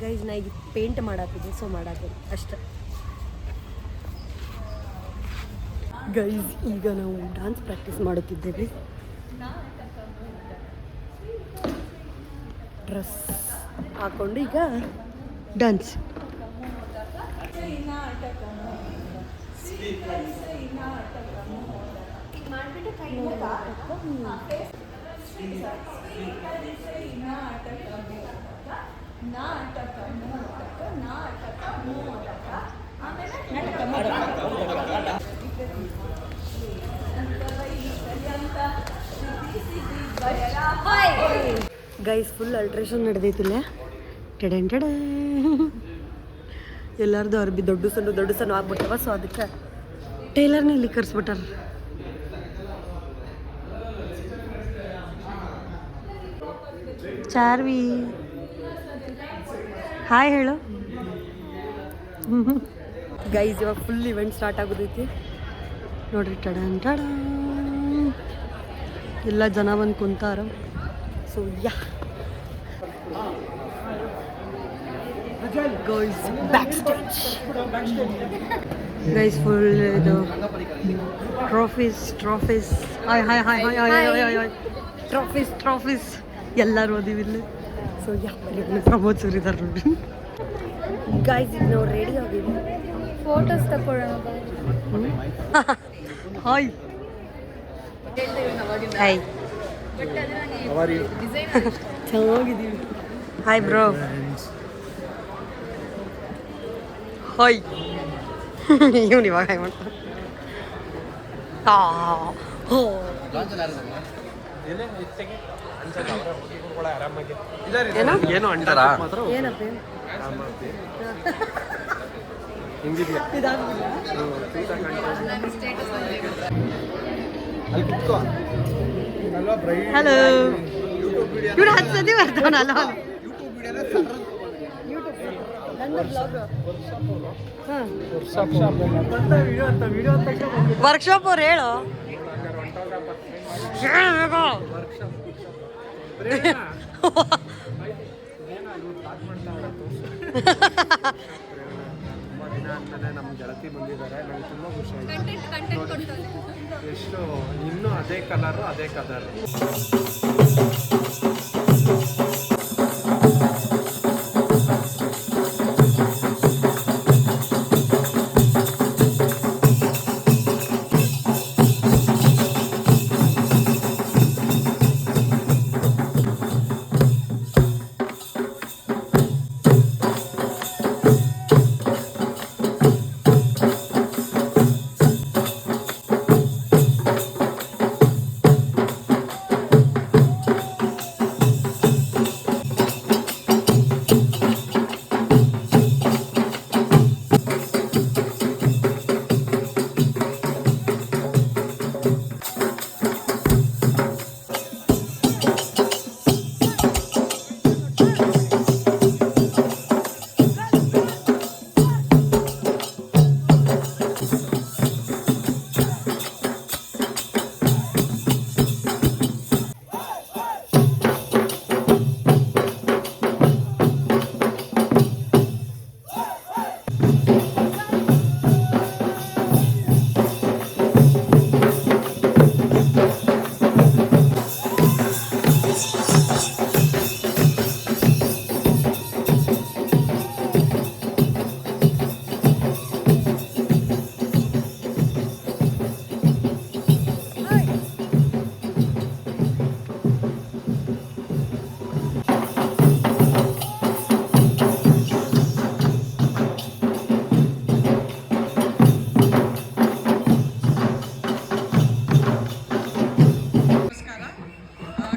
Guys ನಾ ಈಗ paint ಮಾಡಾಕಿದ್ದೆ, so ಮಾಡಾಕಿದ್ದೆ ಅಷ್ಟೇ. ಗೈಸ್ ಈಗ ನಾವು ಡಾನ್ಸ್ ಪ್ರಾಕ್ಟೀಸ್ ಮಾಡುತ್ತಿದ್ದೇವೆ. ಡ್ರೆಸ್ ಹಾಕೊಂಡು ಈಗ ಡ್ಯಾನ್ಸ್. ಗೈಸ್ ಫುಲ್ ಅಲ್ಟ್ರೇಷನ್ ನಡೆದೈತಿಲ್ಲ. ಟೆಡೆನ್ ಟೆಡೆ ಎಲ್ಲರದು ಅರ್ಬಿ ದೊಡ್ಡ ಸಣ್ಣ ಆಗ್ಬಿಟ್ಟವ. ಸೊ ಅದಕ್ಕೆ ಟೈಲರ್ನ ಇಲ್ಲಿ ಕರ್ಸ್ಬಿಟ್ಟಾರ. ಚಾರ್ವಿ ಹಾಯ್ ಹೇಳು. ಗೈಸ್ ಇವಾಗ ಫುಲ್ ಇವೆಂಟ್ ಸ್ಟಾರ್ಟ್ ಆಗೋದೈತಿ ನೋಡ್ರಿ. ಟಡನ್ ಟಡ ಎಲ್ಲ ಜನ ಬಂದು ಕುಂತಾರ. So yeah guys back stage. Guys full ಇದು trophies hi hi hi hi hi hi hi trophies ಎಲ್ಲರೂ ಓದಿವಿಲ್ಲ. ಸೊ ಯಾ ಪ್ರಮೋದ್ ಸುರಿದಾರ ನೋಡ್ರಿ. ಗೈಸ್ ಈಗ ನಾವು ರೆಡಿ ಆಗಿವಿ, ಫೋಟೋಸ್ ತಗೊಳ್ಳೋಣ. ಹಾಯ್ ಹಾಯ್ ಚೆನ್ನಾಗಿದ್ದೀವಿ. Hi bro. ಹಾಯ್ ಇವನು ಇವಾಗ ಹಾಯ್ ಮಾಡ್ತಾನೆ. ಏನು ಅಂಟಾರ ಏನಪ್ಪ ಹಲೋ ಇವ್ರು ಹಚ್ಚದಿ ಬರ್ತಾನಲ್ಲ. ವರ್ಕ್ಶಾಪ್ ಅವ್ರು ಹೇಳು. ನಮ್ಮ ಗೆಳತಿ ಬಂದಿದ್ದಾರೆ, ನಂಗೆ ತುಂಬ ಖುಷಿ ಆಯಿತು. ಎಷ್ಟು ಇನ್ನೂ ಅದೇ ಕಲರು ಅದೇ colour.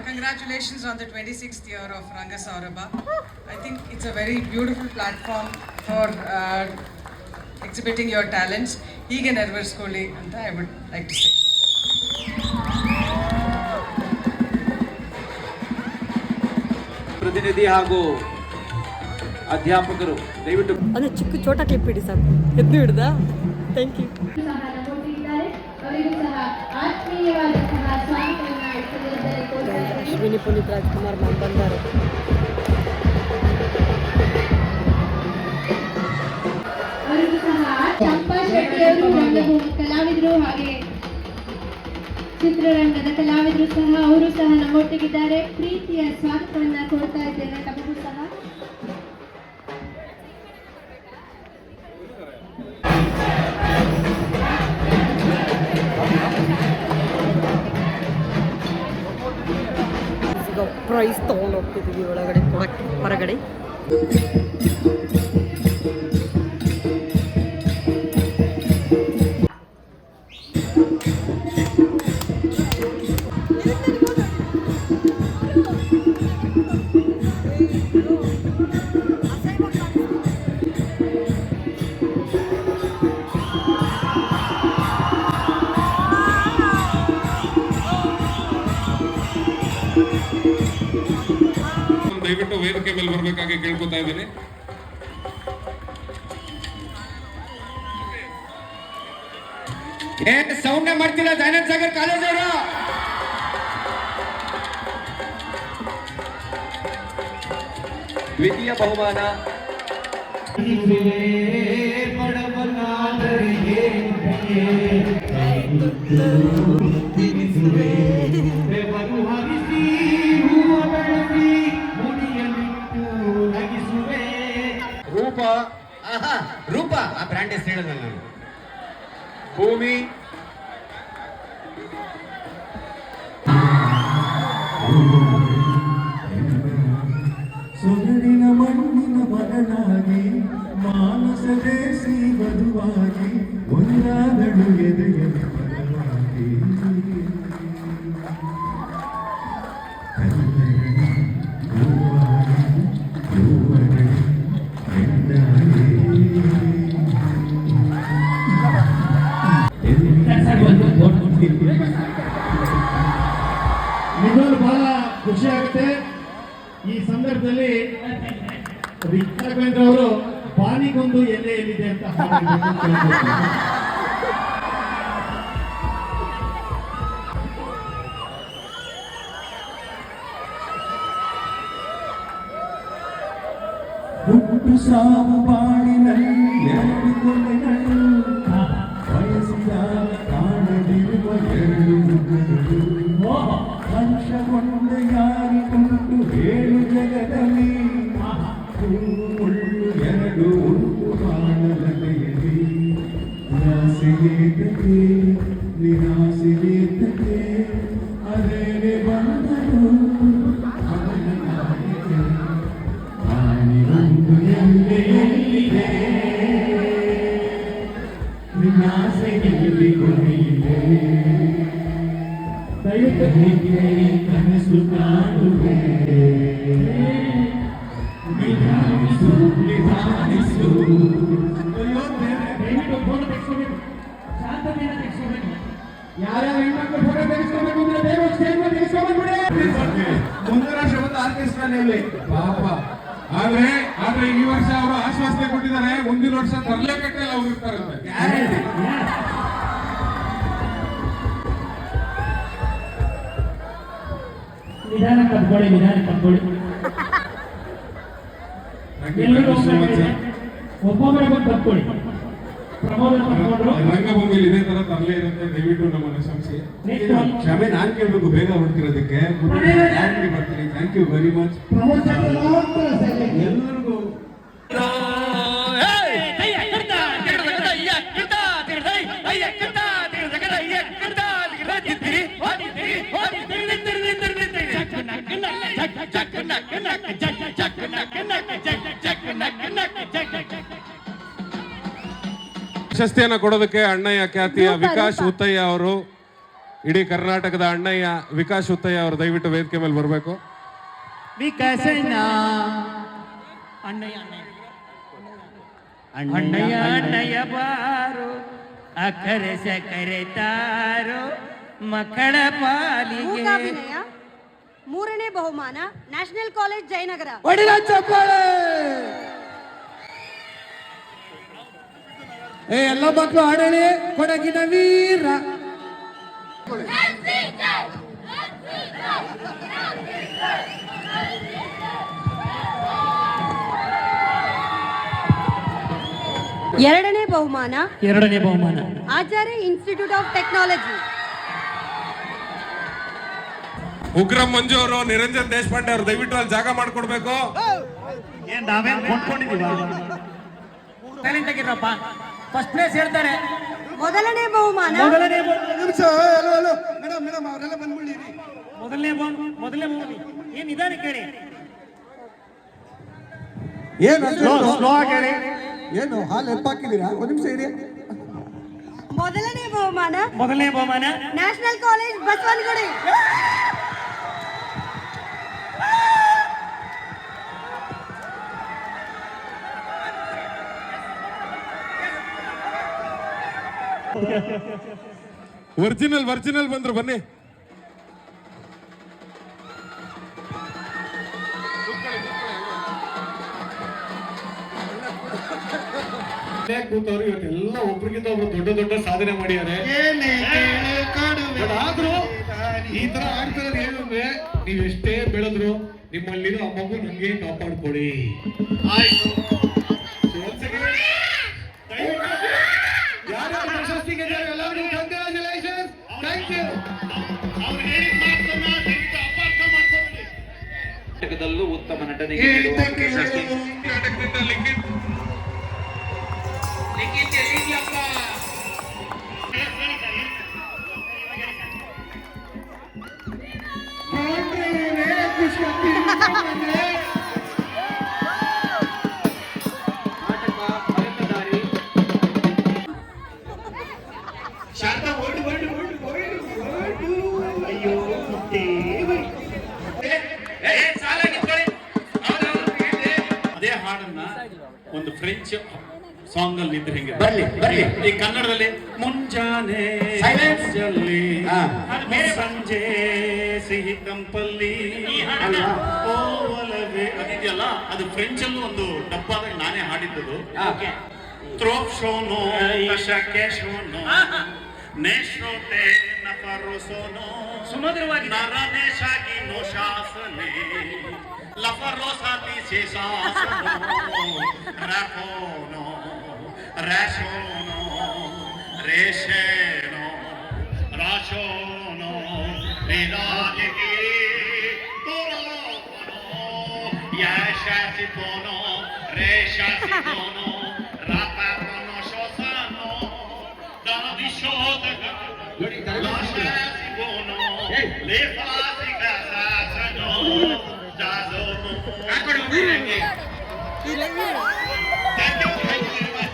Congratulations on the 26th year of Ranga Saurabha. I think it's a very beautiful platform for exhibiting your talents. Hige nerverskolli anta I would like to say. ಪ್ರತಿನಿಧಿ ಹಾಗೂ ಅಧ್ಯಾಪಕರು ದಯವಿಟ್ಟು ಅದು ಚಿಕ್ಕ ಚೋಟ ಕ್ಲಿಪ್ ಇಡಿ ಸಾಕು. ಎದ್ದು ಹಿಡ್ದಾ? Thank you. Ashwini Puneeth Rajkumar ma'am ಬಂದಾರೆ. ಕಲಾವಿದರು ಹಾಗೆ ಚಿತ್ರರಂಗದ ಕಲಾವಿದರು ಸಹ ಅವರು ಸಹ ನಮ್ಮೊಟ್ಟಿಗಿದ್ದಾರೆ. ಪ್ರೀತಿಯ ಸ್ವಾಗತವನ್ನ ಕೊಡ್ತಾ ಇದ್ದೇನೆ ತಮಗೂ ಸಹ. ಈಗ ಪ್ರೈಸ್ ತೊಗೊಂಡು ಹೋಗ್ತಿದ್ದೀವಿ ಒಳಗಡೆ ಕೊಡಕ್ಕೆ ಹೊರಗಡೆ. ದಯವಿಟ್ಟು ವೇದಿಕೆ ಮೇಲೆ ಬರಬೇಕಾಗಿ ಕೇಳ್ಕೊತಾ ಇದ್ದೀನಿ. ಸೌಂಡ್ ಮಾಡ್ತಿಲ್ಲ ದಯಾನಂದ ಸಾಗರ್ ಕಾಲೇಜ್ ಅವರು. ದ್ವಿತೀಯ ಬಹುಮಾನ ರೂಪ. ರೂಪ ಆ ಬ್ರ್ಯಾಂಡ್ ಹೆಸರು ಹೇಳಿದ ನಾನು. ಭೂಮಿ, ಸೊಗಡಿನ ಮಣ್ಣಿನ ಮಗನಾಗಿ ಮಾನಸ ದೇಸಿ ವಧುವಾಗಿ ಒಂದಾದಳು ಎದೆಯ ಪರವಾಗಿ ನಿಜವಾಗ್ಲೂ ಬಹಳ ಖುಷಿ ಆಗುತ್ತೆ ಈ ಸಂದರ್ಭದಲ್ಲಿ. ರಾಘವೇಂದ್ರ ಅವರು ಬಾನಿಗೊಂದು ಎಲೆ ಎಲ್ಲಿದೆ ಅಂತ ಹುಟ್ಟು ಸಾವು ಬಾಳಿನಲ್ಲಿ ಎರಡು ಕೊನೆಗಳು ಬಯಸಿದಾಗ ಕಾಣದಿರುವ ಎರಡು ಮುಖಗಳು ಹಂಶಗೊಂಡ ಯಾರಿಗುಂಟು ಹೇಳು ಜಗದಲ್ಲಿ ಮುಳ್ಳು ಎರಡು ಉಂಟು ಕಾಣಲತೆಯಲ್ಲಿ ನಿರಾಸೆಗೇತಕ್ಕೆ ನಿರಾಸೆಗೇತಕ್ಕೆ ಅದೇನೆ ಬಂದರು ಅವನ ಕಾಣಿಕೆ ಆನಿಗೊಂದು ಎಲ್ಲೆಯಲ್ಲಿದೆ ನಿರಾಸೆಯಲ್ಲಿ ಕೊನೆಯಿದೆ. ದಯವಿಟ್ಟು ಹೀಗೆ ಕನಸು ಕಾಣುವೆ ನಿಧಾನಿಸು ನಿಧಾನಿಸು. ದಯವಿಟ್ಟು ಫೋಟೋ ತೆಗೆಸ್ಕೋಬೇಕು, ಶಾಂತತೆಯನ್ನು ತೆಗೆಸ್ಕೋಬೇಕು. ಯಾರ್ಯಾರು ಹೆಣ್ಮಕ್ಳು ಫೋಟೋ ತೆಗೆಸ್ಕೋಬೇಕು ಅಂದ್ರೆ ಬೇಗ ಸ್ಟೇಜ್ ಮೇಲೆ ತೆಗೆಸ್ಕೋಬೇಕು. ಮುಂದಿನ ಶಬ್ದ ಆರ್ಕೆಸ್ಟ್ರಾನಲ್ಲಿ ಪಾಪ. ಆದ್ರೆ ಈ ವರ್ಷ ಅವರು ಆಶ್ವಾಸನೆ ಕೊಟ್ಟಿದ್ದಾರೆ, ಮುಂದಿನ ವರ್ಷ ತರಲೆ ಕಟ್ಟೆಲ್ಲ ಅವ್ರು ಇರ್ತಾರಂತೆ. ನಿಧಾನ ಕಟ್ಕೊಳ್ಳಿ, ನಿಧಾನ ಕಟ್ಕೊಳ್ಳಿ. ಒಬ್ಬೊಬ್ಬರೇ ಬಂದು ಕಟ್ಕೊಳ್ಳಿ. ರಂಗಭೂಮಿಯಲ್ಲಿ ಇದೇ ತರ ತರಲೆ ಇರುತ್ತೆ. ದಯವಿಟ್ಟು ನಮ್ಮನ್ನು ಕ್ಷಮಿಸಿ. ಕ್ಷಮೆ ನಾನ್ ಕೇಳ್ಬೇಕು ಬೇಗ ಹೊರಡ್ತಿರೋದಕ್ಕೆ. ಬರ್ತೀನಿ. Thank you very much. ಎಲ್ಲರಿಗೂ ಪ್ರಶಸ್ತಿಯನ್ನು ಕೊಡೋದಕ್ಕೆ ಅಣ್ಣಯ್ಯ ಖ್ಯಾತಿಯ ವಿಕಾಸ್ ಉತ್ತಯ್ಯ ಅವರು, ಇಡೀ ಕರ್ನಾಟಕದ ಅಣ್ಣಯ್ಯ ವಿಕಾಸ್ ಉತ್ತಯ್ಯ ಅವರು ದಯವಿಟ್ಟು ವೇದಿಕೆ ಮೇಲೆ ಬರಬೇಕು. ವಿಕಾಸಣ್ಣ ಅಣ್ಣಯ್ಯ ಅಣ್ಣಯ್ಯ ಬಾರು ಅಕ್ಕರೆ ಸಕ್ಕರೆ ತಾರು ಮಕ್ಕಳ ಪಾಲಿಗೆ. ಮೂಕಾಭಿನಯ ಮೂರನೇ ಬಹುಮಾನ ನ್ಯಾಷನಲ್ ಕಾಲೇಜ್ ಜಯನಗರ. ಎಲ್ಲ ಮಕ್ಕಳು ಹಾಡಲಿ. ಕೊಡಗಿನ ವೀರ ಎರಡನೇ ಬಹುಮಾನ ಎರಡನೇ ಬಹುಮಾನ ಆಚಾರ್ಯ ಇನ್ಸ್ಟಿಟ್ಯೂಟ್ ಆಫ್ ಟೆಕ್ನಾಲಜಿ. ಉಗ್ರಂ ಮಂಜು ಅವರು, ನಿರಂಜನ್ ದೇಶಪಾಂಡೆ ಅವರು ದಯವಿಟ್ಟು ಅಲ್ಲಿ ಜಾಗ ಮಾಡ್ಕೊಡ್ಬೇಕು. ಏನ್ ನಾವೇನ್ ಕೊಂಡ್ಕೊಂಡಿದೀವ? ಸೈಲೆಂಟ್ ಆಗಿರಪ್ಪ. ಫಸ್ಟ್ ಪ್ಲೇಸ್ ಹೇಳ್ತಾರೆ. ಮೊದಲನೇ ಬಹುಮಾನ ಮೊದಲನೇ ಮೇಡಮ್ ಅವರೆಲ್ಲ ಬಂದ್ಬಿಡಿ. ಮೊದಲನೇ ಬಹುಮಾನ ಏನ್ ನಿಧಾನ ಕೇಳಿ, ಸ್ಲೋ ಆಗಿ ಹೇಳಿ. ಏನು ಹಾಲು ಹೆಲ್ಪ್ ಹಾಕಿದ್ದೀರಾ? ಒಂದು ನಿಮಿಷ ಇರಿ. ಮೊದಲನೇ ಬಹುಮಾನ ನ್ಯಾಷನಲ್ ಕಾಲೇಜ್ ಬಸವನಗುಡಿ. ಒರಿಜಿನಲ್ ಬಂದ್ರು, ಬನ್ನಿ. ಕೂತವ್ರು ಇವತ್ತೆಲ್ಲ ಒಬ್ರಿಗಿಂತ ಒಬ್ರು ದೊಡ್ಡ ಸಾಧನೆ ಮಾಡಿದ್ದಾರೆ. ಆದ್ರೂ ಈ ತರ ಆಗ್ತಿರೋದು ಏನು ಅಂದ್ರೆ, ನೀವ್ ಎಷ್ಟೇ ಬೆಳೆದ್ರು ನಿಮ್ಮಲ್ಲಿರೋ ಆ ಮಗು ನಮ್ಗೆ ಕಾಪಾಡ್ಕೊಡಿ. ಆಯ್ತು, ಯಾರ್ಯಾರು ಪ್ರಶಸ್ತಿ ಗೆದ್ದರು ಎಲ್ಲರಿಗೂ ಕಂಗ್ರಾಚುಲೇಷನ್. Thank you. ನಾಟಕದಲ್ಲೂ ಉತ್ತಮ ನಟನೆಗೆ ನೀಡುವ ಪ್ರಶಸ್ತಿ. ಅದೇ ಹಾಡನ್ನ ಒಂದು ಫ್ರೆಂಚ್ ಸಾಂಗ್ ಅಲ್ಲಿ ಇದ್ರೆ ಹೆಂಗೆ ಬರ್ಲಿ ಈ ಕನ್ನಡದಲ್ಲಿ ಮುಂಜಾನೆ ಸಂಜೆ ಸಿಹಿ ಕಂಪಲ್ಲಿ ಓವಲವೇ ಅದಿದೆಯಲ್ಲ, ಅದು ಫ್ರೆಂಚ್ ಅಲ್ಲೂ ಒಂದು ಡಬ್ಬಾದಾಗ ನಾನೇ ಹಾಡಿದ್ದದು. ತ್ರೋಪ್ ಶೋನೋ ಕಶಕೆ ಶೋನೋ ನೇಶ್ರೋತೆ ನಫರೋಸೋನೋ ಸುಮಧುರವಾಗಿ ನರನೇಶಾಗಿ ನೋ ಶಾಸನೆ ಲಫರೋಸಾತಿ ಶೇಷಾಸನೋ ರಾಫೋನೋ ರಾಶೋನೋ ರೇಷೇನೋ ರಾಶೋನೋ ರಿರಾಜಿಗಿ ತೋರೋನೋ ಯಾಶಾಸಿಪೋನೋ ರೇಷಾಸಿಪೋನೋ ರಾಪಾಪೋನೋ ಶೋಸಾನೋ ದಾದಿಶೋದಗ ಲಾಶಾಸಿಪೋನೋ ಲೇಫಾಸಿಗ ಸಾಸನೋ ಜಾಜೋನೋ ಕಾಕೊಡು Thank you very much.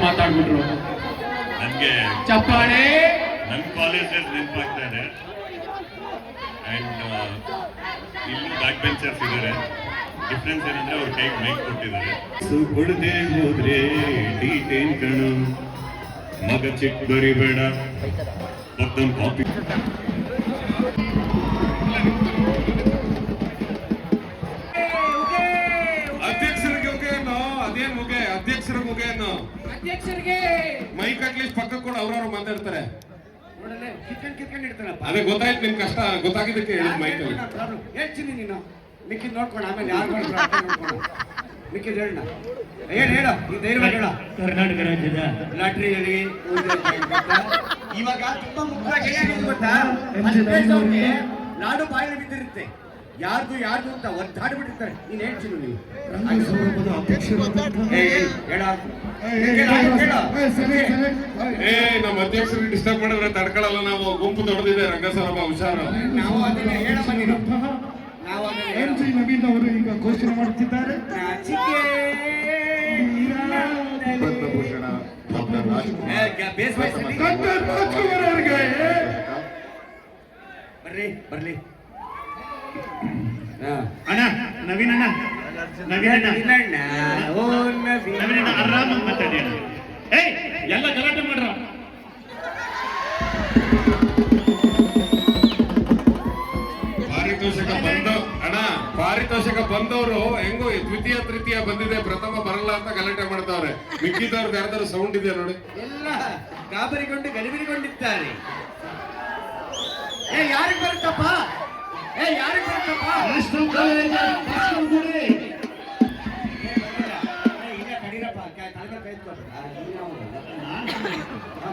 ಮಾತಾಡ್ಬಿಟ್ರು. ನನಗೆ ಚಪ್ಪಾಳೆ ನನ್ನ ಕಾಲೇಜ್ ನೆನಪಾಗ್ತಾ ಇದೆ. ಅಂಡ್ ಇಲ್ಲಿ ಬ್ಯಾಕ್ ಬೆಂಚರ್ಸ್ ಇದ್ದಾರೆ. ಡಿಫ್ರೆನ್ಸ್ ಏನಂದ್ರೆ ಅವ್ರ ಕೈಗೆ ಮೈಕ್ ಕೊಟ್ಟಿದ್ದಾರೆ. ಕೊಡದೆ ಹೋದ್ರೆ ಡೀಟೇನ್ ಕಣು ಮಗ ಚೆಕ್ ಬರಿಬೇಡ ಮತ್ತೊಂದು ಕಾಪಿ. ಅಧ್ಯಕ್ಷರಿಗೆ ಮುಖೇನು ಅದೇನ್ ಮುಖೆ? ಅಧ್ಯಕ್ಷರ ಮುಖೇನು? ಮೈಕ್ ಅಟ್ಲೀಸ್ಟ್ ಪಕ್ಕಕ್ಕೆ ಕೂಡ ಅವ್ರವ್ರು ಮಾತಾಡ್ತಾರೆ. ಕಿತ್ಕೊಂಡು ಇಡ್ತಾರಪ್ಪ. ಅದೇ ಗೊತ್ತಾಯ್ತು, ನಿಮ್ ಕಷ್ಟ ಗೊತ್ತಾಗಿದ್ದಕ್ಕೆ ಹೇಳಿದ್ ಮೈಕ್ ಅಲ್ಲಿ. ಹೇಳ್ತೀನಿ ನೀನು ಮಿಕ್ಕಿದ್ ನೋಡ್ಕೊಂಡು ಆಮೇಲೆ ಯಾರು ನೋಡ್ಕೊಂಡು ಮಿಕ್ಕಿದ್ ಹೇಳ ಹೇಳ ಈ ಧೈರ್ಯವಾಗಿ ಹೇಳ. ಕರ್ನಾಟಕ ರಾಜ್ಯದ ಲಾಟ್ರಿಯಲ್ಲಿ ಇವಾಗ ತುಂಬಾ ಮುಖ್ಯವಾಗಿ ಏನಾಗಿದೆ ಗೊತ್ತಾ, ನಾಡು ಬಾಯಲ್ಲಿ ಬಿದ್ದಿರುತ್ತೆ. ಯಾರ್ದು ಅಂತ ಒದ್ದಾಡ್ಬಿಟ್ಟಿರ್ತಾರೆ. ನೀನ್ ಹೇಳ್ತೀನಿ ನೀವು ನಮ್ಮ ಅಧ್ಯಕ್ಷರಿಗೆ ಡಿಸ್ಟರ್ಬ್ ಮಾಡಿದ್ರೆ ತಡ್ಕೊಳ್ಳಲ್ಲ ನಾವು. ಗುಂಪು ದೊಡ್ಡದಿದೆ, ರಂಗಸಭಾ ಹುಷಾರು. ನಾವು ಅದನ್ನ ಹೇಳ ಬಂದಿರೋ. ನಾವು ನವೀನ್ ಅವರು ಈಗ ಘೋಷಣೆ ಮಾಡುತ್ತಿದ್ದಾರೆ. ಪದ್ಮಭೂಷಣ ಡಾಕ್ಟರ್ ಬರ್ಲಿ ಅಣ್ಣ ನವೀನ್ ಅಣ್ಣ ಆರಾಮಾಗಿ ಮಾತಾಡಿ ಅಣ್ಣ. ಏಯ್ ಎಲ್ಲ ಗಲಾಟೆ ಮಾಡ್ರ. ಪಾರಿತೋಷಕ ಬಂದ ಅಣ್ಣ, ಪಾರಿತೋಷಕ ಬಂದವರು ಹೆಂಗೋ ದ್ವಿತೀಯ ತೃತೀಯ ಬಂದಿದೆ, ಪ್ರಥಮ ಬರಲ್ಲ ಅಂತ ಗಲಾಟೆ ಮಾಡ್ತಾವ್ರೆ. ಮಿಕ್ಕಿದವ್ರದ್ದು ಯಾರ್ದಾರು ಸೌಂಡ್ ಇದೆಯಾ ನೋಡಿ. ಎಲ್ಲ ಗಾಬರಿಗೊಂಡು ಗಲಿಬಿಲಿಗೊಂಡಿದ್ದಾರೆ. ಯಾರಿಗೆ ಬರುತ್ತಪ್ಪ, ಯಾರಿಗೆ ಬರುತ್ತಪ್ಪ?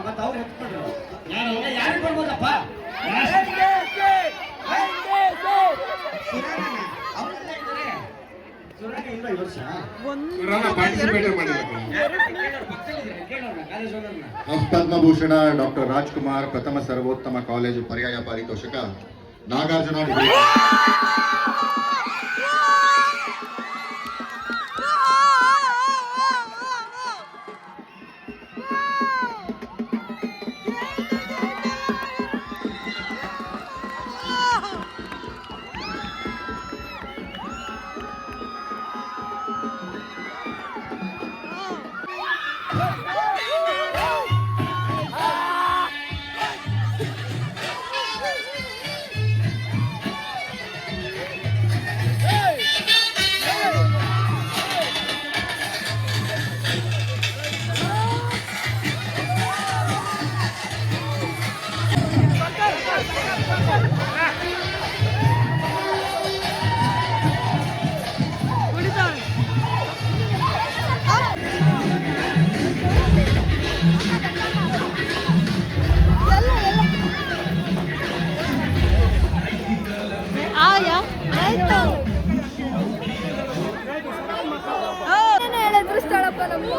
ಮತ್ತೆ ಅವ್ರು ಎತ್ಕೊಂಡ್ರು. ಯಾರಿಗೆ ಬರ್ಬೋದಪ್ಪ? ಪಾರ್ಟಿಸಿಪೇಟ್ ಮಾಡಿಲ್ಲ. ಪದ್ಮಭೂಷಣ ಡಾಕ್ಟರ್ ರಾಜ್ಕುಮಾರ್ ಪ್ರಥಮ ಸರ್ವೋತ್ತಮ ಕಾಲೇಜು ಪರ್ಯಾಯ ಪಾರಿತೋಷಕ ನಾಗಾರ್ಜುನ ಡಿಗ್ರಿ. ಸ್ಥಳಪ್ಪ ನಮ್ಮ